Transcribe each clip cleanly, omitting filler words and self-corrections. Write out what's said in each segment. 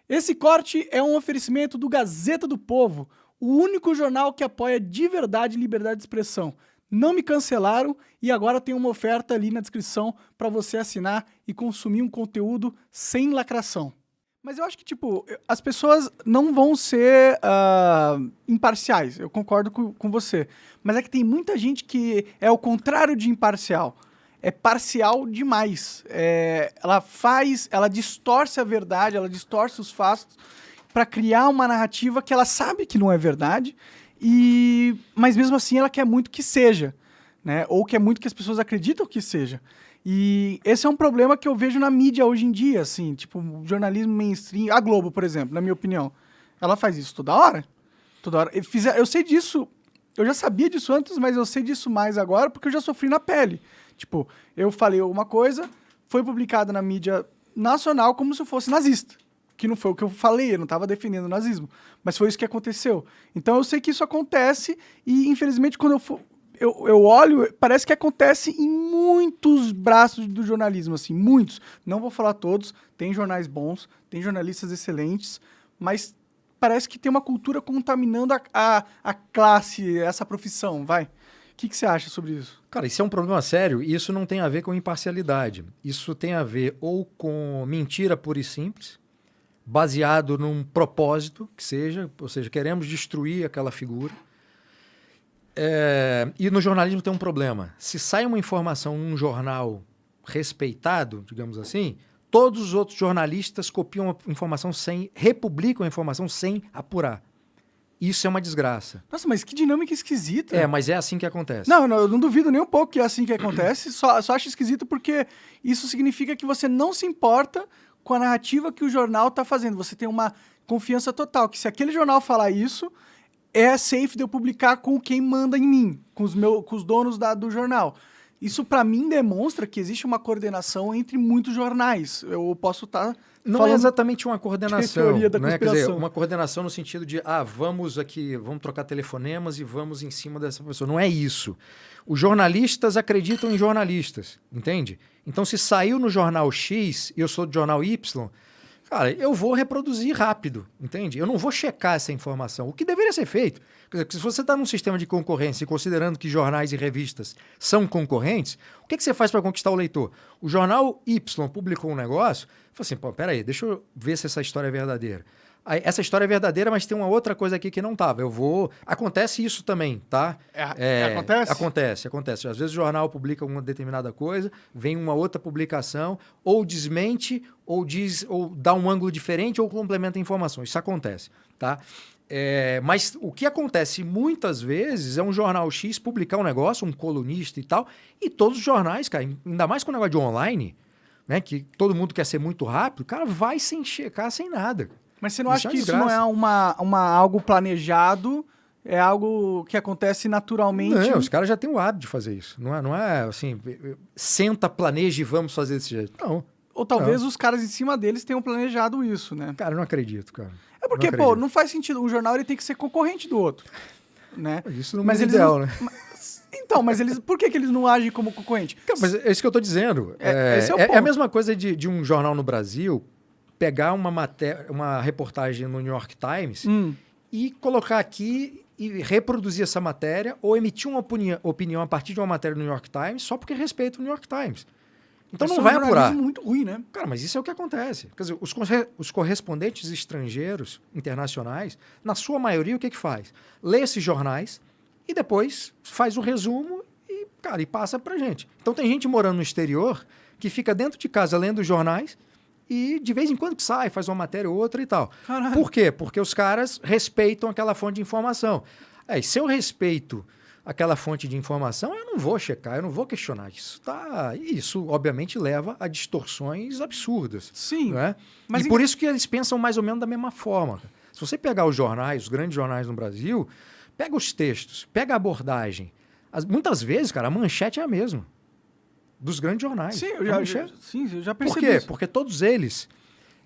Esse corte é um oferecimento do Gazeta do Povo, o único jornal que apoia de verdade liberdade de expressão. Não me cancelaram e agora tem uma oferta ali na descrição para você assinar e consumir um conteúdo sem lacração. Mas eu acho que, tipo, as pessoas não vão ser imparciais, eu concordo com você. Mas é que tem muita gente que é o contrário de imparcial. É parcial demais. Ela distorce a verdade, ela distorce os fatos para criar uma narrativa que ela sabe que não é verdade, mas mesmo assim ela quer muito que seja, né? Ou quer muito que as pessoas acreditam que seja. E esse é um problema que eu vejo na mídia hoje em dia, assim, tipo, o jornalismo mainstream, a Globo, por exemplo, na minha opinião, ela faz isso toda hora. Toda hora. Eu sei disso, eu já sabia disso antes, mas eu sei disso mais agora porque eu já sofri na pele. Tipo, eu falei uma coisa, foi publicada na mídia nacional como se eu fosse nazista. Que não foi o que eu falei, eu não estava defendendo o nazismo. Mas foi isso que aconteceu. Então eu sei que isso acontece e, infelizmente, quando eu olho, parece que acontece em muitos braços do jornalismo, assim, muitos. Não vou falar todos, tem jornais bons, tem jornalistas excelentes, mas parece que tem uma cultura contaminando a classe, essa profissão, vai. O que você acha sobre isso? Cara, isso é um problema sério e isso não tem a ver com imparcialidade. Isso tem a ver ou com mentira pura e simples, baseado num propósito que seja, ou seja, queremos destruir aquela figura. E no jornalismo tem um problema. Se sai uma informação num jornal respeitado, digamos assim, todos os outros jornalistas copiam a informação republicam a informação sem apurar. Isso é uma desgraça. Nossa, mas que dinâmica esquisita. Mas é assim que acontece. Não, eu não duvido nem um pouco que é assim que acontece, só acho esquisito porque isso significa que você não se importa com a narrativa que o jornal está fazendo. Você tem uma confiança total, que se aquele jornal falar isso, é safe de eu publicar com quem manda em mim, com os donos do jornal. Isso, para mim, demonstra que existe uma coordenação entre muitos jornais. Eu posso estar... Não é exatamente uma coordenação, teoria da né? Quer dizer, conspiração. uma coordenação no sentido de, vamos trocar telefonemas e vamos em cima dessa pessoa. Não é isso. Os jornalistas acreditam em jornalistas, entende? Então, se saiu no jornal X e eu sou do jornal Y, cara, eu vou reproduzir rápido, entende? Eu não vou checar essa informação, o que deveria ser feito. Quer dizer, se você está num sistema de concorrência e considerando que jornais e revistas são concorrentes, o que você faz para conquistar o leitor? O jornal Y publicou um negócio, falou assim, pô, peraí, deixa eu ver se essa história é verdadeira. Aí, essa história é verdadeira, mas tem uma outra coisa aqui que não estava. Acontece isso também, tá? Acontece? Acontece. Às vezes o jornal publica uma determinada coisa, vem uma outra publicação, ou desmente, ou dá um ângulo diferente, ou complementa a informação. Isso acontece, tá? Mas o que acontece muitas vezes é um jornal X publicar um negócio, um colunista e tal, e todos os jornais, cara, ainda mais com o negócio de online, né, que todo mundo quer ser muito rápido, o cara vai sem checar, sem nada. Mas você não acha que isso não é algo planejado? É algo que acontece naturalmente? Não, os caras já têm o hábito de fazer isso. Não é assim, senta, planeja e vamos fazer desse jeito. Não. Ou talvez os caras em cima deles tenham planejado isso, né? Cara, eu não acredito, cara. É porque, não faz sentido. Um jornal ele tem que ser concorrente do outro, né? Isso não é ideal, né? Então, mas por que eles não agem como concorrente? Cara, mas é isso que eu tô dizendo. É a mesma coisa de um jornal no Brasil pegar uma reportagem no New York Times e colocar aqui e reproduzir essa matéria ou emitir uma opinião a partir de uma matéria do New York Times só porque respeita o New York Times. Então não vai apurar. É muito ruim, né? Cara, mas isso é o que acontece. Quer dizer, os correspondentes estrangeiros, internacionais, na sua maioria, o que faz? Lê esses jornais e depois faz o resumo e passa pra gente. Então tem gente morando no exterior que fica dentro de casa lendo os jornais e de vez em quando que sai, faz uma matéria ou outra e tal. Caralho. Por quê? Porque os caras respeitam aquela fonte de informação. Se eu respeito aquela fonte de informação, eu não vou checar, eu não vou questionar. Isso obviamente, leva a distorções absurdas. Sim. Né? Mas por isso que eles pensam mais ou menos da mesma forma. Se você pegar os jornais, os grandes jornais no Brasil, pega os textos, pega a abordagem. Muitas vezes, cara, a manchete é a mesma dos grandes jornais. Sim, eu já percebi. Por quê? Isso. Porque todos eles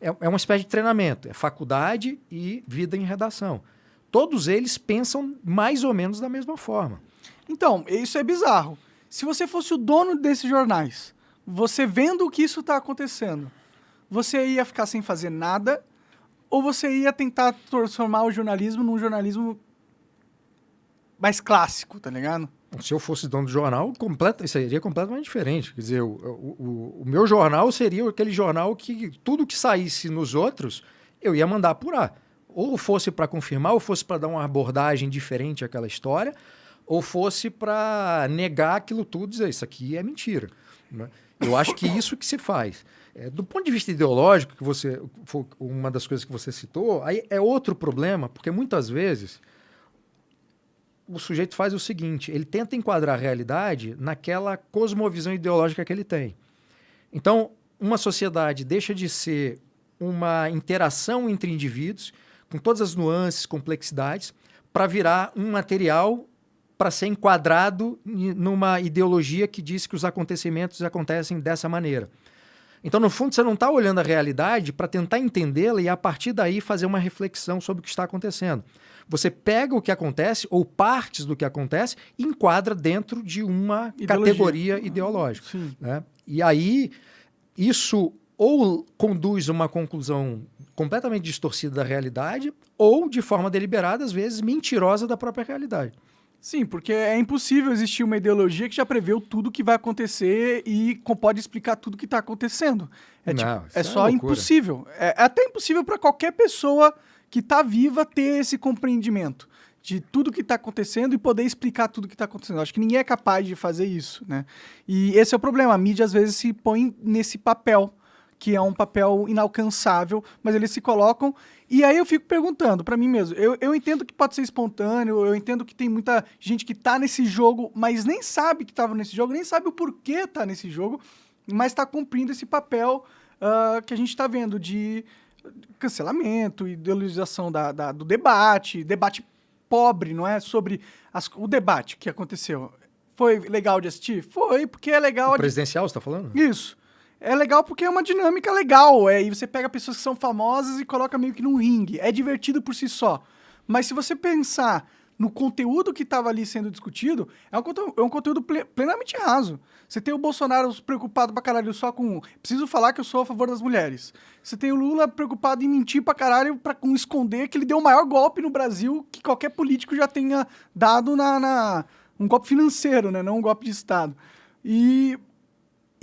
é uma espécie de treinamento, é faculdade e vida em redação. Todos eles pensam mais ou menos da mesma forma. Então, isso é bizarro. Se você fosse o dono desses jornais, você vendo que isso está acontecendo, você ia ficar sem fazer nada ou você ia tentar transformar o jornalismo num jornalismo mais clássico, tá ligado? Se eu fosse dono do jornal, seria completamente diferente. Quer dizer, o meu jornal seria aquele jornal que tudo que saísse nos outros, eu ia mandar apurar. Ou fosse para confirmar, ou fosse para dar uma abordagem diferente àquela história, ou fosse para negar aquilo tudo e dizer, isso aqui é mentira. Né? Eu acho que isso que se faz. Do ponto de vista ideológico, que foi uma das coisas que você citou, aí é outro problema, porque muitas vezes o sujeito faz o seguinte, ele tenta enquadrar a realidade naquela cosmovisão ideológica que ele tem. Então, uma sociedade deixa de ser uma interação entre indivíduos, com todas as nuances, complexidades, para virar um material para ser enquadrado numa ideologia que diz que os acontecimentos acontecem dessa maneira. Então, no fundo, você não está olhando a realidade para tentar entendê-la e, a partir daí, fazer uma reflexão sobre o que está acontecendo. Você pega o que acontece, ou partes do que acontece, e enquadra dentro de uma categoria ideológica. Né? E aí, isso ou conduz a uma conclusão completamente distorcida da realidade, ou, de forma deliberada, às vezes, mentirosa da própria realidade. Sim, porque é impossível existir uma ideologia que já preveu tudo que vai acontecer e pode explicar tudo que está acontecendo. É só impossível. É até impossível para qualquer pessoa que está viva ter esse compreendimento de tudo que está acontecendo e poder explicar tudo que está acontecendo. Acho que ninguém é capaz de fazer isso, né? E esse é o problema. A mídia, às vezes, se põe nesse papel, que é um papel inalcançável, mas eles se colocam... E aí eu fico perguntando para mim mesmo, eu entendo que pode ser espontâneo, eu entendo que tem muita gente que tá nesse jogo, mas nem sabe que estava nesse jogo, nem sabe o porquê tá nesse jogo, mas está cumprindo esse papel que a gente está vendo de cancelamento, ideologização do debate pobre, não é? Sobre o debate que aconteceu. Foi legal de assistir? Foi, porque é legal... O presidencial, você está falando? Isso. É legal porque é uma dinâmica legal. E você pega pessoas que são famosas e coloca meio que num ringue. É divertido por si só. Mas se você pensar no conteúdo que estava ali sendo discutido, é um conteúdo plenamente raso. Você tem o Bolsonaro preocupado pra caralho só com... Preciso falar que eu sou a favor das mulheres. Você tem o Lula preocupado em mentir pra caralho pra esconder que ele deu o maior golpe no Brasil que qualquer político já tenha dado um golpe financeiro, né? Não um golpe de Estado.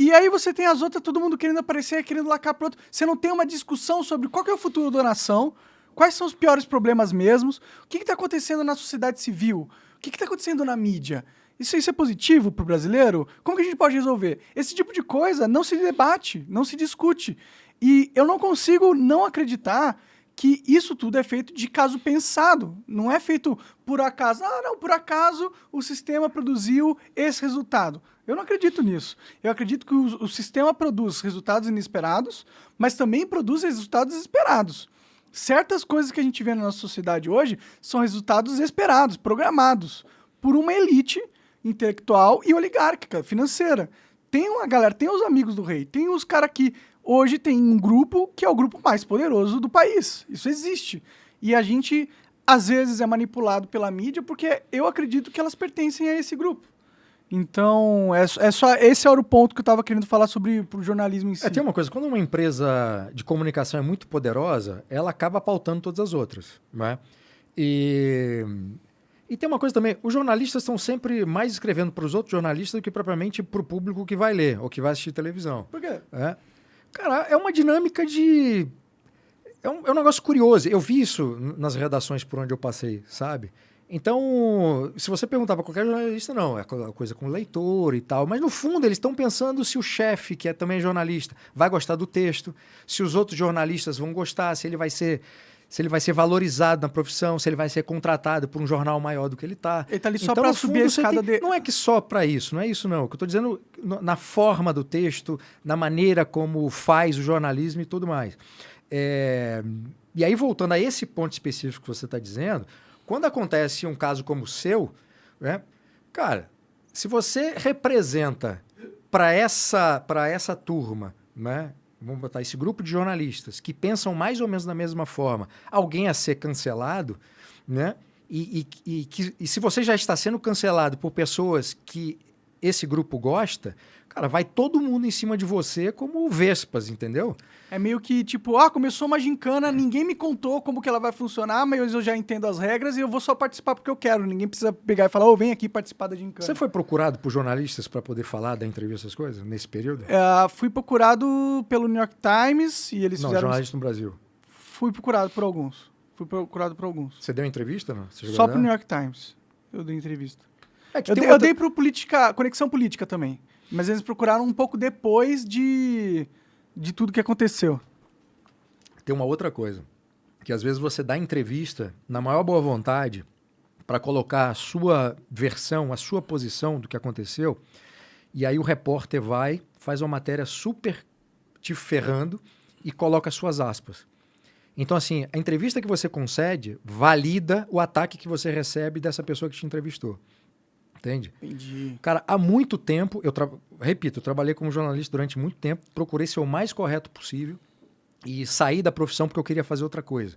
E aí você tem as outras, todo mundo querendo aparecer, querendo lacrar pro outro. Você não tem uma discussão sobre qual que é o futuro da nação, quais são os piores problemas mesmos, o que está acontecendo na sociedade civil, o que está acontecendo na mídia. Isso é positivo para o brasileiro? Como que a gente pode resolver? Esse tipo de coisa não se debate, não se discute. E eu não consigo não acreditar que isso tudo é feito de caso pensado. Não é feito por acaso. Ah, não, por acaso o sistema produziu esse resultado. Eu não acredito nisso. Eu acredito que o sistema produz resultados inesperados, mas também produz resultados esperados. Certas coisas que a gente vê na nossa sociedade hoje são resultados esperados, programados, por uma elite intelectual e oligárquica, financeira. Tem uma galera, tem os amigos do rei, tem os caras que hoje tem um grupo que é o grupo mais poderoso do país. Isso existe. E a gente, às vezes, é manipulado pela mídia porque eu acredito que elas pertencem a esse grupo. Então, esse era o ponto que eu estava querendo falar sobre o jornalismo em si. Tem uma coisa, quando uma empresa de comunicação é muito poderosa, ela acaba pautando todas as outras, né? E tem uma coisa também, os jornalistas estão sempre mais escrevendo para os outros jornalistas do que propriamente para o público que vai ler ou que vai assistir televisão. Por quê? Cara, é uma dinâmica de... É um negócio curioso. Eu vi isso nas redações por onde eu passei, sabe? Então, se você perguntar para qualquer jornalista, não, é coisa com leitor e tal. Mas, no fundo, eles estão pensando se o chefe, que é também jornalista, vai gostar do texto, se os outros jornalistas vão gostar, se ele vai ser valorizado na profissão, se ele vai ser contratado por um jornal maior do que ele está. Ele está ali só para subir a escada dele. Não é que só para isso, não é isso não. O que eu estou dizendo na forma do texto, na maneira como faz o jornalismo e tudo mais. E aí, voltando a esse ponto específico que você está dizendo... Quando acontece um caso como o seu, né, cara, se você representa para essa turma, né, vamos botar esse grupo de jornalistas que pensam mais ou menos da mesma forma, alguém a ser cancelado, né, e se você já está sendo cancelado por pessoas que esse grupo gosta, cara, vai todo mundo em cima de você como vespas, entendeu? É meio que tipo, começou uma gincana, ninguém me contou como que ela vai funcionar, mas eu já entendo as regras e eu vou só participar porque eu quero. Ninguém precisa pegar e falar, vem aqui participar da gincana. Você foi procurado por jornalistas para poder falar da entrevista, essas coisas, nesse período? Fui procurado pelo New York Times e eles Não, fizeram... jornalista no Brasil. Fui procurado por alguns. Você deu entrevista, não? Você Só pro New York Times. Eu dei entrevista. Eu dei pro Conexão Política também. Mas eles procuraram um pouco depois de tudo que aconteceu. Tem uma outra coisa. Que às vezes você dá entrevista na maior boa vontade para colocar a sua versão, a sua posição do que aconteceu. E aí o repórter vai, faz uma matéria super te ferrando e coloca as suas aspas. Então, assim, a entrevista que você concede valida o ataque que você recebe dessa pessoa que te entrevistou. Entende? Entendi. Cara, há muito tempo, repito, eu trabalhei como jornalista durante muito tempo, procurei ser o mais correto possível e saí da profissão porque eu queria fazer outra coisa.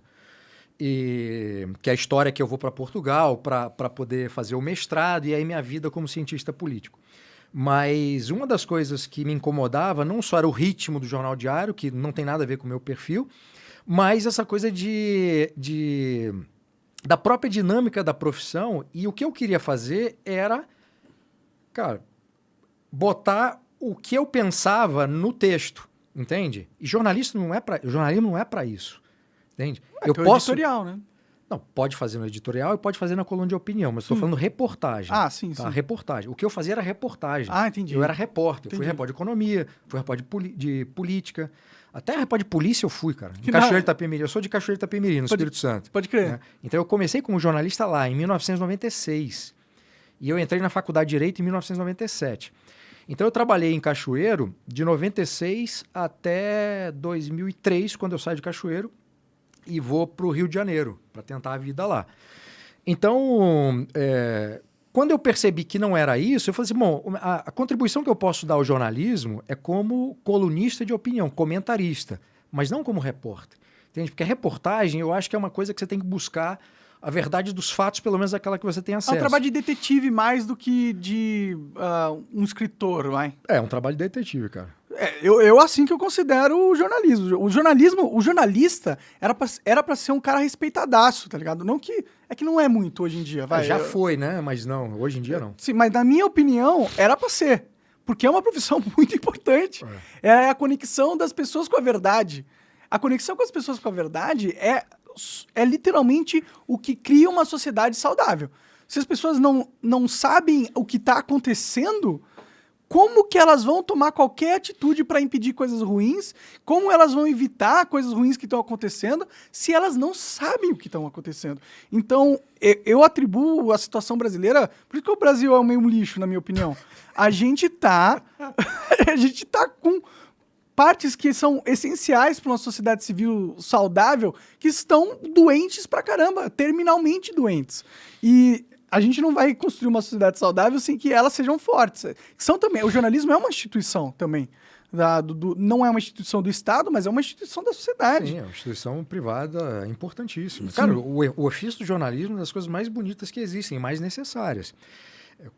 Que é a história que eu vou para Portugal para poder fazer o mestrado e aí minha vida como cientista político. Mas uma das coisas que me incomodava não só era o ritmo do jornal diário, que não tem nada a ver com o meu perfil, mas essa coisa da própria dinâmica da profissão. E o que eu queria fazer era, cara, botar o que eu pensava no texto, entende? E jornalismo não é para isso, entende? Eu posso... editorial, né? Não, pode fazer no editorial e pode fazer na coluna de opinião, mas estou falando reportagem. Sim, tá? sim. Reportagem. O que eu fazia era reportagem. Entendi. Eu era repórter. Entendi. Eu fui repórter de economia, fui repórter de política. Até repórter de polícia eu fui, cara. Em Cachoeiro de Itapemirim. Eu sou de Cachoeiro de Itapemirim, no Espírito Santo. Pode crer. Né? Então eu comecei como jornalista lá, em 1996. E eu entrei na faculdade de Direito em 1997. Então eu trabalhei em Cachoeiro de 96 até 2003, quando eu saio de Cachoeiro, e vou para o Rio de Janeiro, para tentar a vida lá. Então, quando eu percebi que não era isso, eu falei assim, bom, a contribuição que eu posso dar ao jornalismo é como colunista de opinião, comentarista, mas não como repórter. Entende? Porque a reportagem, eu acho que é uma coisa que você tem que buscar a verdade dos fatos, pelo menos aquela que você tem acesso. É um trabalho de detetive mais do que de um escritor, vai. É um trabalho de detetive, cara. Eu assim que eu considero o jornalismo. O jornalista era pra ser um cara respeitadaço, tá ligado? Não que... É que não é muito hoje em dia, vai. Já foi, né? Mas não, hoje em dia não. Sim, mas na minha opinião, era pra ser. Porque é uma profissão muito importante. É a conexão das pessoas com a verdade. A conexão com as pessoas com a verdade é literalmente o que cria uma sociedade saudável. Se as pessoas não sabem o que está acontecendo, como que elas vão tomar qualquer atitude para impedir coisas ruins? Como elas vão evitar coisas ruins que estão acontecendo se elas não sabem o que estão acontecendo? Então, eu atribuo a situação brasileira... Por isso que o Brasil é meio um lixo, na minha opinião. A gente tá com partes que são essenciais para uma sociedade civil saudável que estão doentes pra caramba, terminalmente doentes. E a gente não vai construir uma sociedade saudável sem que elas sejam fortes. O jornalismo é uma instituição também. Não é uma instituição do Estado, mas é uma instituição da sociedade. Sim, é uma instituição privada importantíssima. Sim. Cara, o ofício do jornalismo é das coisas mais bonitas que existem, mais necessárias.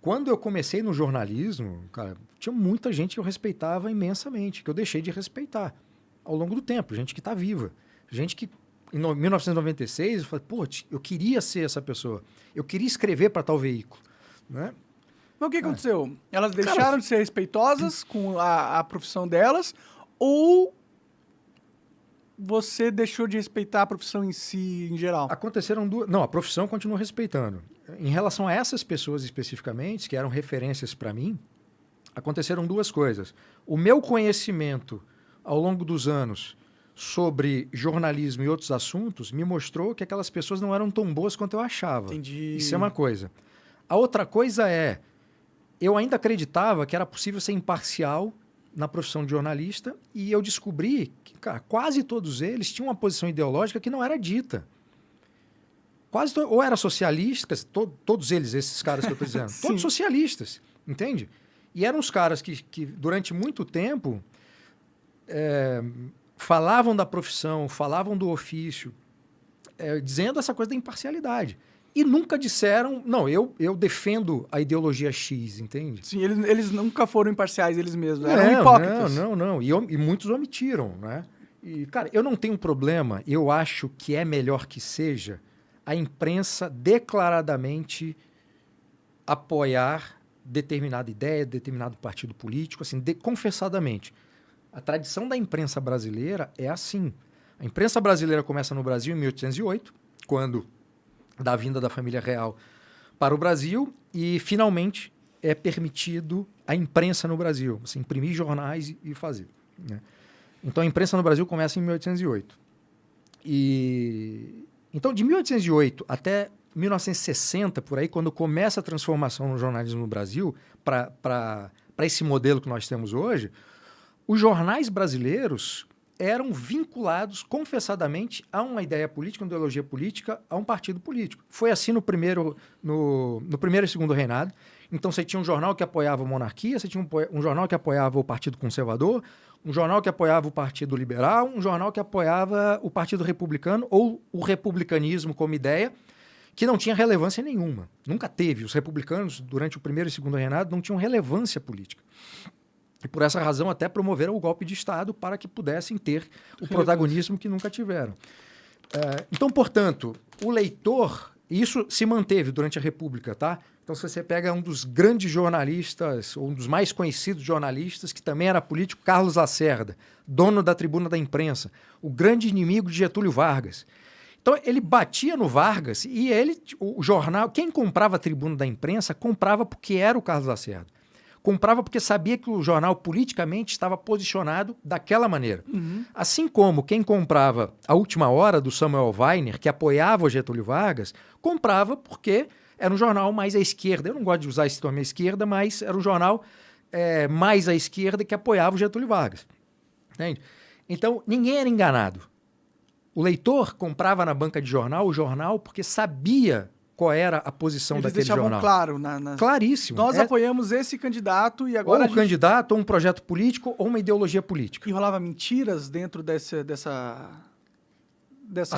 Quando eu comecei no jornalismo, cara, tinha muita gente que eu respeitava imensamente, que eu deixei de respeitar ao longo do tempo, gente que está viva. Gente que, em 1996, eu falei, eu queria ser essa pessoa. Eu queria escrever para tal veículo. Né? Mas o que aconteceu? Elas deixaram de ser respeitosas com a profissão delas ou você deixou de respeitar a profissão em si, em geral? Aconteceram duas... Não, a profissão continua respeitando. Em relação a essas pessoas especificamente, que eram referências para mim, aconteceram duas coisas. O meu conhecimento ao longo dos anos sobre jornalismo e outros assuntos me mostrou que aquelas pessoas não eram tão boas quanto eu achava. Entendi. Isso é uma coisa. A outra coisa é, eu ainda acreditava que era possível ser imparcial na profissão de jornalista e eu descobri que, cara, quase todos eles tinham uma posição ideológica que não era dita. Ou eram socialistas, todos eles, esses caras que eu estou dizendo, todos socialistas, entende? E eram os caras que durante muito tempo falavam da profissão, falavam do ofício, dizendo essa coisa da imparcialidade. e nunca disseram, não, eu defendo a ideologia X, entende? Sim, eles nunca foram imparciais eles mesmos, eram hipócritas. Não. E muitos omitiram, né? E, cara, eu não tenho problema, eu acho que é melhor que seja a imprensa declaradamente apoiar determinada ideia, determinado partido político, assim, confessadamente. A tradição da imprensa brasileira é assim. A imprensa brasileira começa no Brasil em 1808, quando da vinda da família real para o Brasil, e finalmente é permitido a imprensa no Brasil, assim, imprimir jornais e fazer, né? Então a imprensa no Brasil começa em 1808. Então de 1808 até 1960, por aí, quando começa a transformação no jornalismo no Brasil, para esse modelo que nós temos hoje, os jornais brasileiros eram vinculados confessadamente a uma ideia política, uma ideologia política, a um partido político. Foi assim no primeiro e segundo reinado. Então você tinha um jornal que apoiava a monarquia, você tinha um jornal que apoiava o Partido Conservador, um jornal que apoiava o Partido Liberal, um jornal que apoiava o Partido Republicano ou o republicanismo como ideia, que não tinha relevância nenhuma. Nunca teve. Os republicanos, durante o primeiro e segundo reinado, não tinham relevância política. E por essa razão até promoveram o golpe de Estado para que pudessem ter o protagonismo que nunca tiveram. Então, portanto, o leitor, isso se manteve durante a República, tá? Então, se você pega um dos grandes jornalistas, ou um dos mais conhecidos jornalistas, que também era político, Carlos Lacerda, dono da Tribuna da Imprensa, o grande inimigo de Getúlio Vargas. Então, ele batia no Vargas e o jornal, quem comprava a Tribuna da Imprensa, comprava porque era o Carlos Lacerda. Comprava porque sabia que o jornal politicamente estava posicionado daquela maneira. Uhum. Assim como quem comprava A Última Hora, do Samuel Weiner, que apoiava o Getúlio Vargas, comprava porque era um jornal mais à esquerda. Eu não gosto de usar esse termo à esquerda, mas era um jornal mais à esquerda que apoiava o Getúlio Vargas. Entende? Então, ninguém era enganado. O leitor comprava na banca de jornal o jornal porque sabia qual era a posição daquele jornal. Eles deixavam claro. Claríssimo. Nós apoiamos esse candidato e agora ou um candidato, ou um projeto político, ou uma ideologia política. E rolava mentiras dentro desse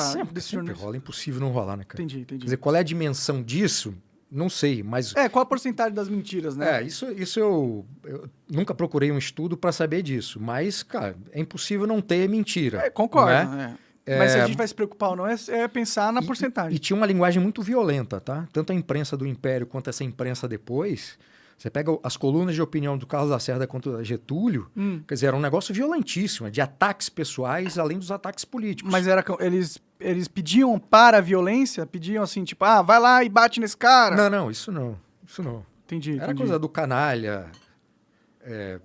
sempre rola, é impossível não rolar, né, cara? Entendi. Quer dizer, qual é a dimensão disso? Não sei, mas... qual a porcentagem das mentiras, né? Isso eu nunca procurei um estudo para saber disso, mas, cara, é impossível não ter mentira. Concordo, Mas se a gente vai se preocupar ou não, é pensar na porcentagem. E tinha uma linguagem muito violenta, tá? Tanto a imprensa do Império quanto essa imprensa depois. Você pega as colunas de opinião do Carlos Lacerda contra Getúlio, quer dizer, era um negócio violentíssimo, de ataques pessoais, além dos ataques políticos. Mas eles pediam para a violência? Pediam assim, tipo, vai lá e bate nesse cara? Não, isso não. Entendi. Era coisa do canalha...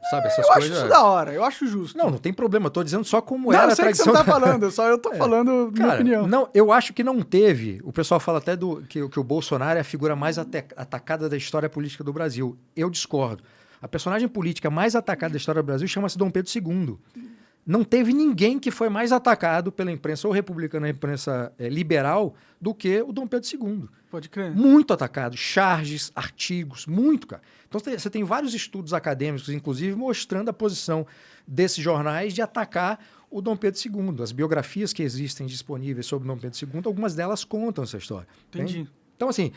sabe, essas coisas... Eu acho isso da hora, eu acho justo. Não tem problema, eu tô dizendo só como era a tradição. Não, sei que você não tá falando, só eu tô falando minha opinião. Não, eu acho que não teve. O pessoal fala até que o Bolsonaro é a figura mais atacada da história política do Brasil. Eu discordo. A personagem política mais atacada da história do Brasil chama-se Dom Pedro II. Não teve ninguém que foi mais atacado pela imprensa ou republicana, a imprensa liberal, do que o Dom Pedro II. Pode crer. Muito atacado. Charges, artigos, muito, cara. Então você tem vários estudos acadêmicos, inclusive, mostrando a posição desses jornais de atacar o Dom Pedro II. As biografias que existem disponíveis sobre o Dom Pedro II, algumas delas contam essa história. Entendi. Entende? Então, assim,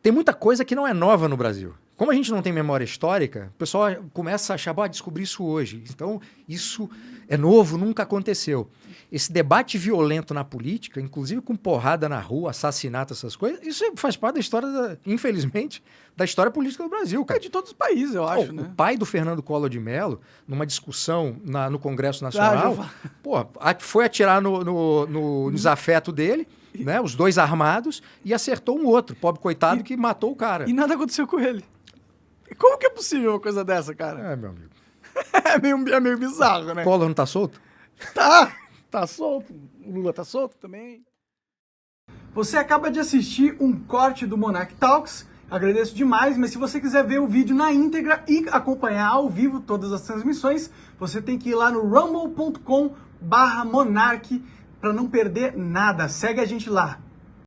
tem muita coisa que não é nova no Brasil. Como a gente não tem memória histórica, o pessoal começa a achar, descobri isso hoje. Então, isso é novo, nunca aconteceu. Esse debate violento na política, inclusive com porrada na rua, assassinato, essas coisas, isso faz parte da história, infelizmente, da história política do Brasil, cara. De todos os países, eu acho, né? O pai do Fernando Collor de Mello, numa discussão no Congresso Nacional, foi atirar no desafeto dele, né, os dois armados, e acertou um outro, pobre coitado, que matou o cara. E nada aconteceu com ele. Como que é possível uma coisa dessa, cara? Meu amigo. é meio bizarro, né? Collor não tá solto? Tá solto. O Lula tá solto também. Você acaba de assistir um corte do Monarch Talks. Agradeço demais, mas se você quiser ver o vídeo na íntegra e acompanhar ao vivo todas as transmissões, você tem que ir lá no rumble.com/monarch para não perder nada. Segue a gente lá.